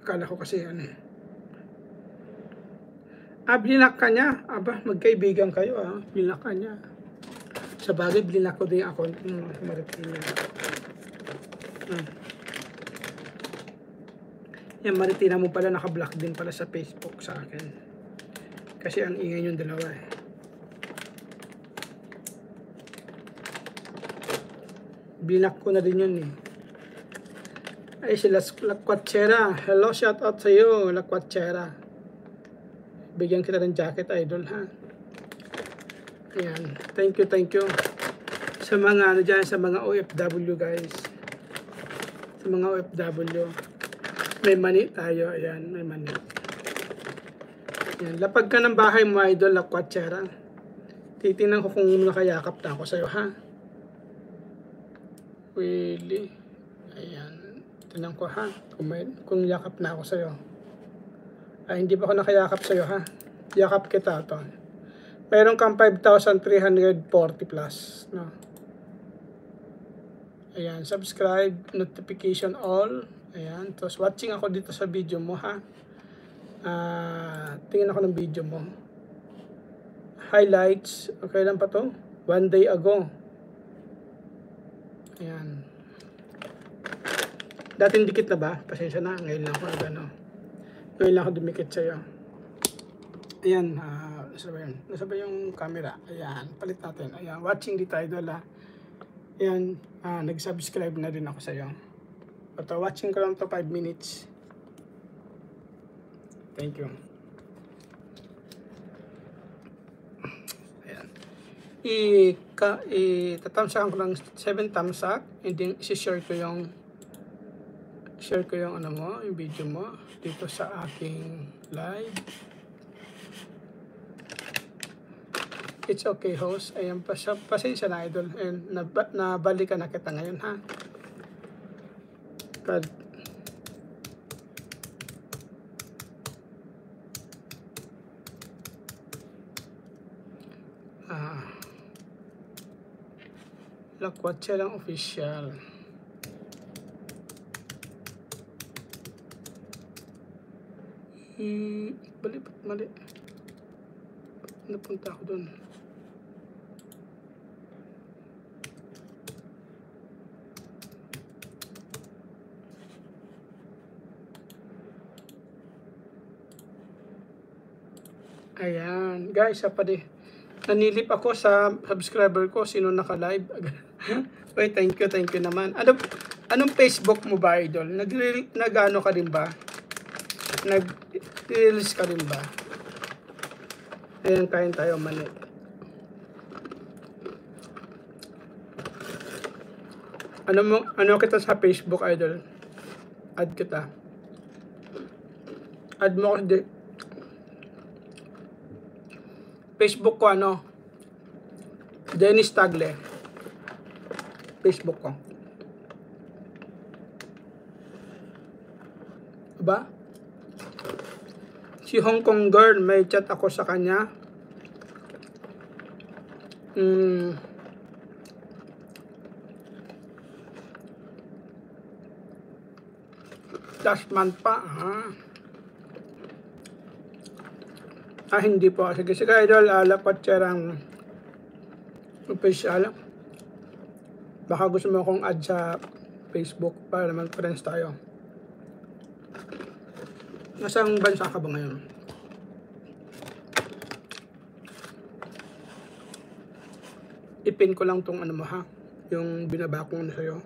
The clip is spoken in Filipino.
Akala ko kasi ano. Blinak ka niya. Aba, magkaibigan kayo Blinak ka niya. Sa bagay, blinak ko din yung account ng Marikina. Yan, Maritina mo pala, naka-block din pala sa Facebook sa akin. Kasi ang ingay yung dalawa Blinak ko na din yun Ay, si Lakwatsera. Hello, shout out sa iyo, Lakwatsera. Bigyan kita ng jacket, idol, ha? Ayan. Thank you. Sa mga, sa mga OFW, guys. Sa mga OFW. May mani tayo. Ayan, may mani. Ayan. Lapag ka ng bahay mo, idol, Lakwatsera. Titingnan ko kung nakayakap na ako sa'yo, ha? Really? Ayan. Tingnan ko, ha? Kung yakap na ako sa'yo. Ay, hindi pa ako nakayakap sa'yo, ha? Yakap kita ito. Mayroon kang 5,340 plus, no? Ayan, subscribe, notification all. Ayan, tapos watching ako dito sa video mo, ha? Tingin ako ng video mo. Highlights, okay lang pa to? 1 day ago. Ayan. Dating dikit na ba? Pasensya na, ngayon lang ako ngayon lang ako dumikit sa'yo. Ayan, nasa ba yung camera? Ayan, palit natin. Ayan, watching dito, idol, Ayan, nag-subscribe na din ako sa'yo. But watching ko lang to 5 minutes. Thank you. Ayan. Tatamsakan ko lang 7 thumbs up. And then, share ko yung yung video mo dito sa aking live. It's okay, host. Ayan, pasensya na, idol. And nabalikan na kita ngayon, ha? Lakwatsera lang official. Mali. Napunta ako doon. Ayan, guys, nanilip ako sa subscriber ko, sino naka-live. Wait, thank you naman. Anong Facebook mo ba, idol? Nag-ano ka rin ba? Nag-release ka rin ba? Ayan, kain tayo, mani. Ano kita sa Facebook, idol? Add kita. Add mo ako Facebook ko, Dennis Tagle. Facebook ko. Diba? Si Hong Kong girl, may chat ako sa kanya. Last month pa, hindi po. Sige, idol. Lakwatsera official. Baka gusto mo akong add sa Facebook para naman friends tayo. Nasang bansa ka ba ngayon? Ipin ko lang tong mo, ha? Yung binaba ko na sa'yo.